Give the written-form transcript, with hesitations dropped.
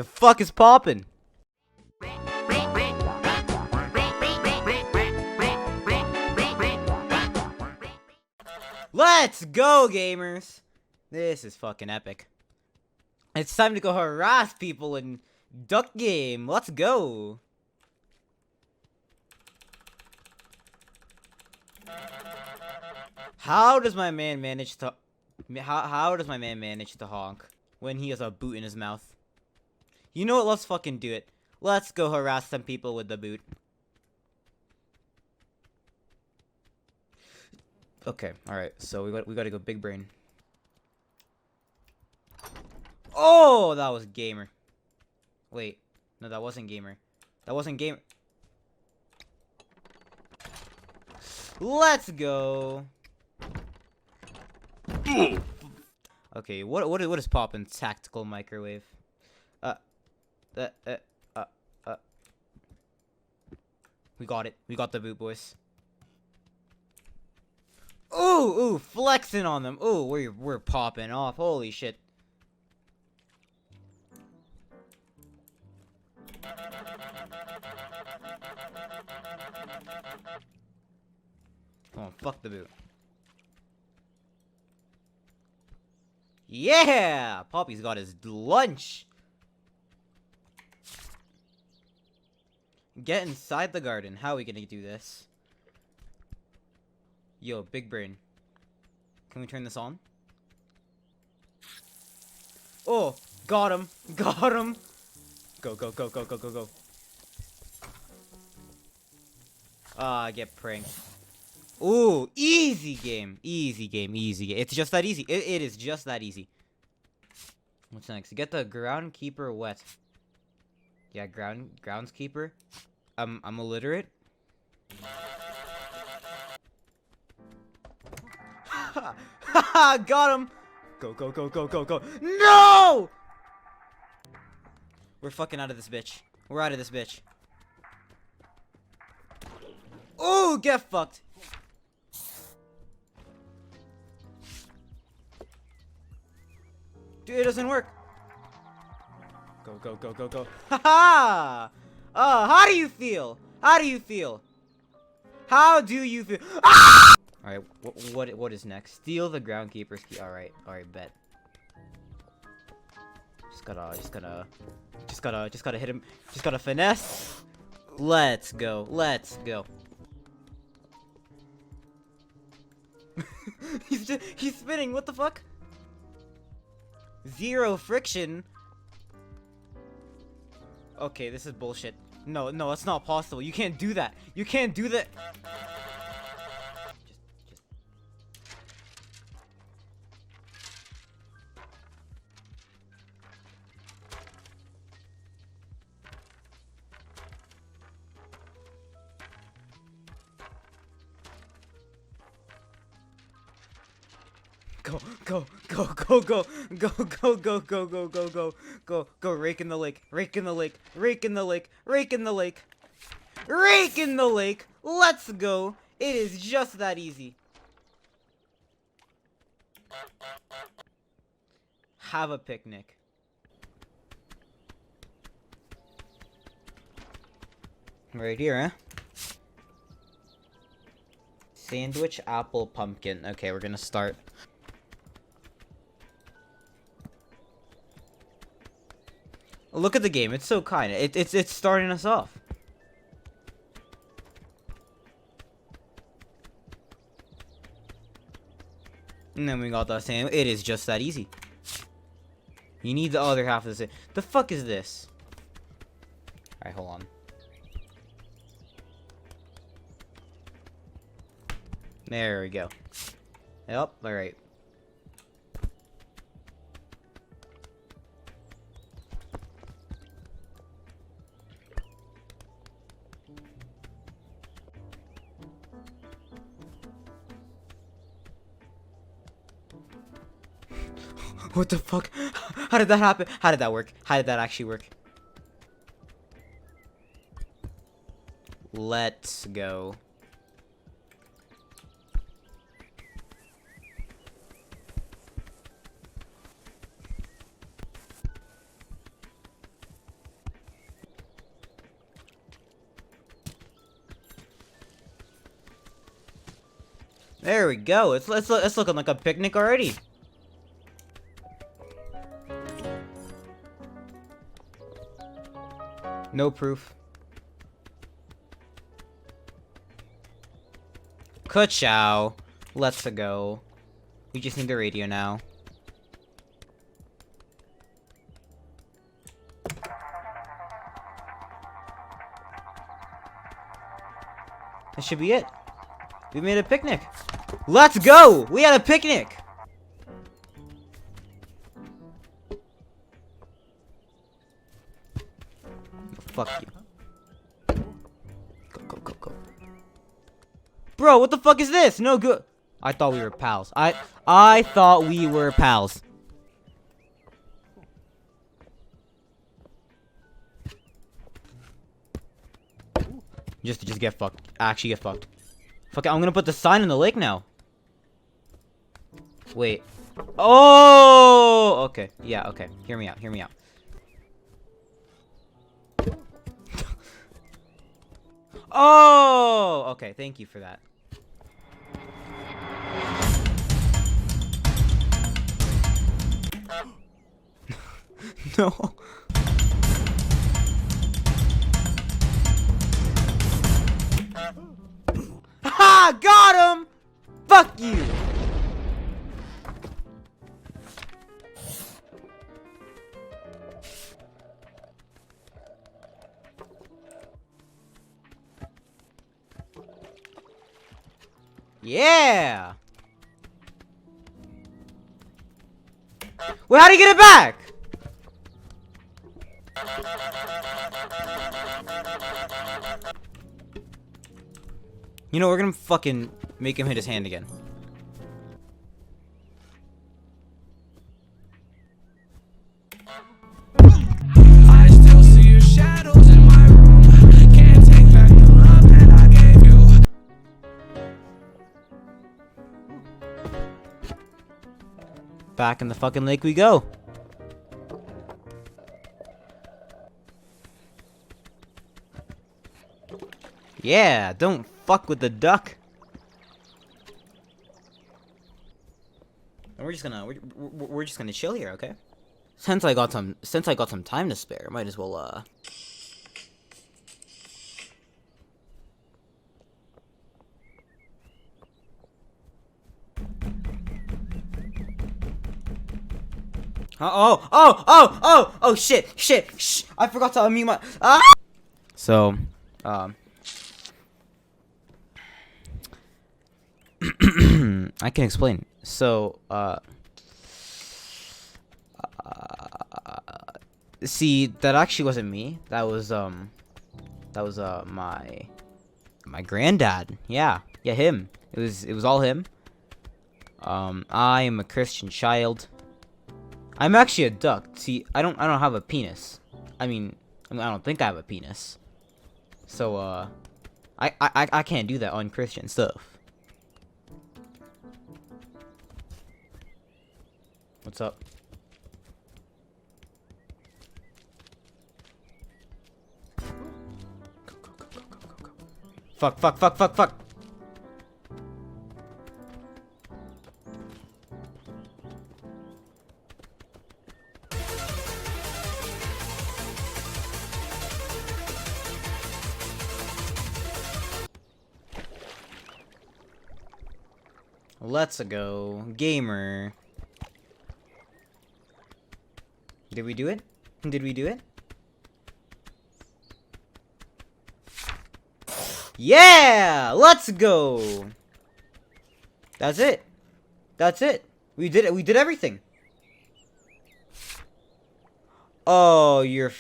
The fuck is poppin'? Let's go, gamers! This is fucking epic. It's time to go harass people in Duck Game. Let's go! How does my man manage to... How does my man manage to honk when he has a boot in his mouth? You know what? Let's fucking do it. Let's go harass some people with the boot. Okay, alright. So we gotta go big brain. Oh, that was gamer. Wait. No, that wasn't gamer. That wasn't gamer. Let's go. Okay, what is poppin'? Tactical microwave. We got it. We got the boot, boys. Ooh, flexing on them. Ooh, we're popping off. Holy shit. Oh, fuck the boot. Yeah! Poppy's got his lunch. Get inside the garden. How are we gonna do this? Yo, big brain. Can we turn this on? Oh, got him. Got him. Go, go, go, go, go, go, go. Ah, get pranked. Ooh, easy game. Easy game, easy game. It's just that easy. It is just that easy. What's next? Get the groundkeeper wet. Yeah, groundskeeper. I'm illiterate. Haha, got him. Go, go, go, go, go, go. No! We're fucking out of this bitch. We're out of this bitch. Ooh, get fucked. Dude, it doesn't work. Go, go, go, go, go. Haha! How do you feel? How do you feel? How do you feel? Ah! Alright, what is next? Steal the groundkeeper's key. Alright, bet. Just gotta hit him. Just gotta finesse. Let's go. Let's go. He's spinning. What the fuck? Zero friction. Okay, this is bullshit. No, that's not possible. You can't do that. You can't do that. Go, rake in the lake, rake in the lake, rake in the lake, rake in the lake, rake in the lake. Let's go. It is just that easy. Have a picnic. Right here, huh? Sandwich, apple, pumpkin. Okay, we're gonna start. Look at the game. It's so kind. It's starting us off. And then we got the same. It is just that easy. You need the other half of the same. The fuck is this? Alright, hold on. There we go. Yep, alright. What the fuck? How did that happen? How did that work? How did that actually work? Let's go. There we go. It's looking like a picnic already. No proof. 𝚃𝚑𝚒𝚒𝚒𝚒. Let's go. We just need the radio now. That should be it. We made a picnic. Let's go! We had a picnic! Fuck you. Go. Bro, what the fuck is this? No good. I thought we were pals. I thought we were pals. Just get fucked. Actually get fucked. Fuck it, I'm gonna put the sign in the lake now. Wait. Oh! Okay. Yeah, okay. Hear me out. Oh! Okay, thank you for that. No. Ha! Got him! Fuck you! Yeah! Well, how do you get it back? You know, we're gonna fucking make him hit his hand again. I still see your shadows in my room. Can't take back the love that I gave you. Back in the fucking lake we go. Yeah, don't fuck with the duck. And we're just gonna chill here, okay? Since I got some time to spare, might as well Oh shit, shh, I forgot to unmute my So, I can explain. So, see, that actually wasn't me. That was my granddad. Yeah, him. It was all him. I am a Christian child. I'm actually a duck. See, I don't have a penis. I mean, I don't think I have a penis. So, I can't do that on Christian stuff. What's up? Go. Fuck. Let's go, gamer. Did we do it? Yeah! Let's go! That's it. We did it. We did everything. Oh, you're